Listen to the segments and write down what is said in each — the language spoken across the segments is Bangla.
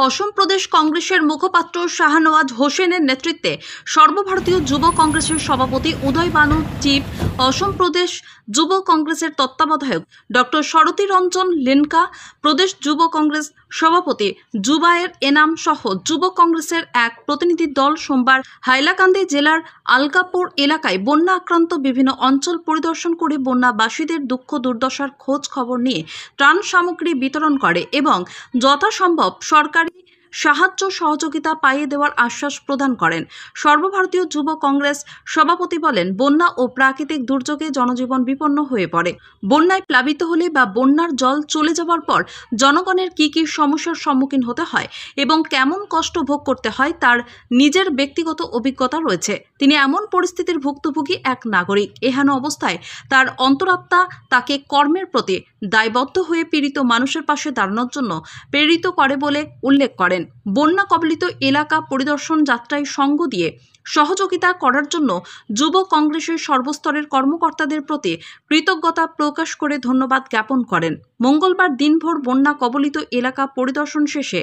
অসম প্রদেশ কংগ্রেসের মুখপাত্র শাহনওয়াজ হোসেনের নেতৃত্বে সর্বভারতীয় যুব কংগ্রেসের সভাপতি উদয় বানু চিফ, অসম প্রদেশ যুব কংগ্রেসের তত্ত্বাবধায়ক ডক্টর শরতী রঞ্জন লিনকা, প্রদেশ যুব কংগ্রেস সভাপতি জুবায়ের এনাম সহ যুব কংগ্রেসের এক প্রতিনিধি দল সোমবার হাইলাকান্দি জেলার আলকাপুর এলাকায় বন্যা আক্রান্ত বিভিন্ন অঞ্চল পরিদর্শন করে বন্যাবাসীদের দুঃখ দুর্দশার খোঁজ খবর নিয়ে ত্রাণ সামগ্রী বিতরণ করে এবং যথাসম্ভব সরকারি সাহায্য সহযোগিতা পাইয়ে দেওয়ার আশ্বাস প্রদান করেন। সর্বভারতীয় যুব কংগ্রেস সভাপতি বলেন, বন্যা ও প্রাকৃতিক দুর্যোগে জনজীবন বিপন্ন হয়ে পড়ে। বন্যায় প্লাবিত হলে বা বন্যার জল চলে যাওয়ার পর জনগণের কি কি সমস্যার সম্মুখীন হতে হয় এবং কেমন কষ্ট ভোগ করতে হয় তার নিজের ব্যক্তিগত অভিজ্ঞতা রয়েছে। তিনি এমন পরিস্থিতির ভুক্তভোগী এক নাগরিক। এহেন অবস্থায় তার অন্তরাত্মা তাকে কর্মের প্রতি দায়বদ্ধ হয়ে পীড়িত মানুষের পাশে দাঁড়ানোর জন্য প্রেরিত করে বলে উল্লেখ করেন। বন্যা কবলিত এলাকা পরিদর্শন যাত্রায় সঙ্গ দিয়ে সহযোগিতা করার জন্য যুব কংগ্রেসের সর্বস্তরের কর্মকর্তাদের প্রতি কৃতজ্ঞতা প্রকাশ করে ধন্যবাদ জ্ঞাপন করেন। মঙ্গলবার দিনভর বন্যা কবলিত এলাকা পরিদর্শন শেষে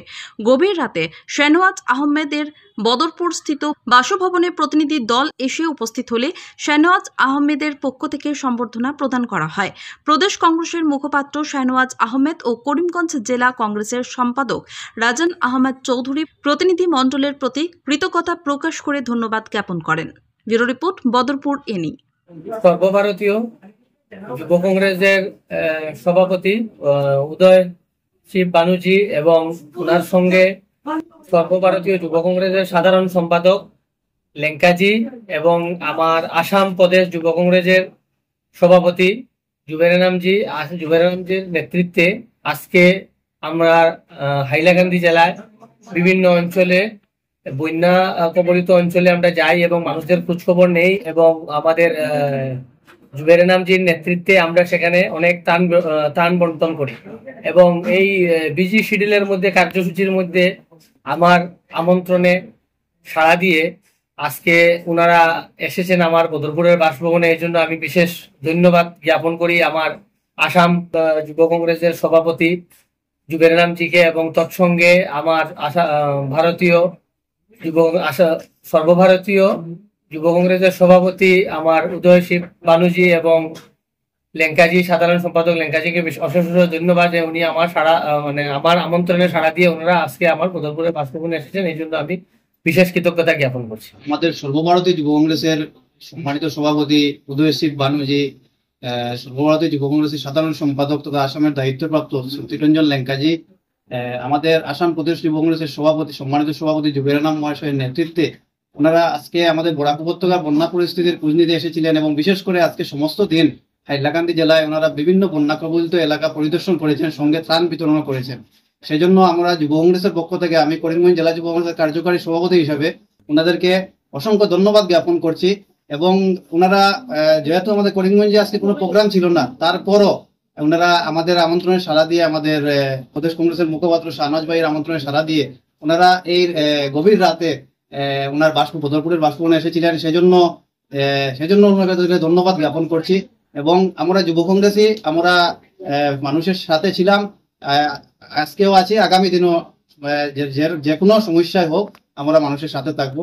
গভীর রাতে শাহনওয়াজ আহমেদের বদরপুর স্থিত বাসভবনে প্রতিনিধি দল এসে উপস্থিত হলে শাহনওয়াজ আহমেদের পক্ষ থেকে সম্বর্ধনা প্রদান করা হয়। প্রদেশ কংগ্রেসের মুখপাত্র শাহনওয়াজ আহমেদ ও করিমগঞ্জ জেলা কংগ্রেসের সম্পাদক রাজন আহমেদ চৌধুরী প্রতিনিধি মণ্ডলের প্রতি কৃতজ্ঞতা প্রকাশ করে ধন্যবাদ জ্ঞাপন করেন। Bureau report, Badarpur any. সর্বভারতীয় যুব কংগ্রেসের সভাপতি উদয় শিব বানুজি এবং ওনার সঙ্গে সর্বভারতীয় যুব কংগ্রেসের সাধারণ সম্পাদক লেঙ্কাজি এবং আমার আসাম প্রদেশ যুব কংগ্রেসের সভাপতি জুবায়ের নেতৃত্বে আজকে আমরা হাইলাকান্দি জেলায় বিভিন্ন অঞ্চলে বন্যা কবলিত অঞ্চলে আমরা যাই এবং মানুষদের খোঁজখবর নেই এবং আমাদের জুবায়ের এনামজির নেতৃত্বে আমরা সেখানে অনেক ত্রাণ বন্টন করি এবং এই বিজি শিডিউলের মধ্যে কার্যসূচির মধ্যে আমার আমন্ত্রণে সাড়া দিয়ে আজকে ওনারা এসেছেন আমার বদরপুরের বাসভবনে। এই জন্য আমি বিশেষ ধন্যবাদ জ্ঞাপন করি আমার আসাম যুব কংগ্রেসের সভাপতি জুবায়ের এনামজিকে এবং তৎসঙ্গে আমার সর্বভারতীয় যুব কংগ্রেসের সভাপতি আমার উদয় শিব বানুজি এবং লেঙ্কাজি সাধারণ সম্পাদক লেঙ্কাজিকে অশেষ ধন্যবাদ যে উনি আমার আমন্ত্রণে সাড়া দিয়ে ওনারা আজকে আমার বদরপুরের বাসভবনে এসেছেন। এই জন্য আমি বিশেষ কৃতজ্ঞতা জ্ঞাপন করছি। আমাদের সর্বভারতীয় যুব কংগ্রেসের সম্মানিত সভাপতি উদয় শিব বানুজি, সর্বভারতীয় যুব কংগ্রেসের সাধারণ সম্পাদক তথা আসামের দায়িত্বপ্রাপ্ত শরতী রঞ্জন লেঙ্কাজি, আমাদের আসাম প্রদেশ যুব কংগ্রেসের সভাপতি সম্মানিত সভাপতি জুবায়ের এনাম মহাশয়ের নেতৃত্বে ওনারা আজকে আমাদের বরাক উপত্যকার বন্যা পরিস্থিতির খোঁজ নিতে এসেছিলেন এবং বিশেষ করে আজকে সমস্ত দিন হাইলাকান্দি জেলায় ওনারা বিভিন্ন বন্যা কবলিত এলাকা পরিদর্শন করেছেন, সঙ্গে ত্রাণ বিতরণ করেছেন। সেই জন্য আমরা যুব কংগ্রেসের পক্ষ থেকে আমি করিমগঞ্জ জেলা যুব কংগ্রেসের কার্যকারী সভাপতি হিসাবে ওনাদেরকে অসংখ্য ধন্যবাদ জ্ঞাপন করছি এবং ওনারা যেহেতু আমাদের করিমগঞ্জে আজকে কোনো প্রোগ্রাম ছিল না, তারপরও ওনারা আমাদের আমন্ত্রণে সাড়া দিয়ে, আমাদের প্রদেশ কংগ্রেসের মুখপাত্র শাহনওয়াজ ভাইয়ের আমন্ত্রণে সাড়া দিয়ে ওনারা এই গভীর রাতে ওনার বদরপুরের বাসভবনে এসেছিলেন। সেজন্য ওনাকে ধন্যবাদ জ্ঞাপন করছি এবং আমরা যুব কংগ্রেসই আমরা মানুষের সাথে ছিলাম, আজকেও আছি, আগামী দিনও যে কোনো সমস্যায় হোক আমরা মানুষের সাথে থাকবো।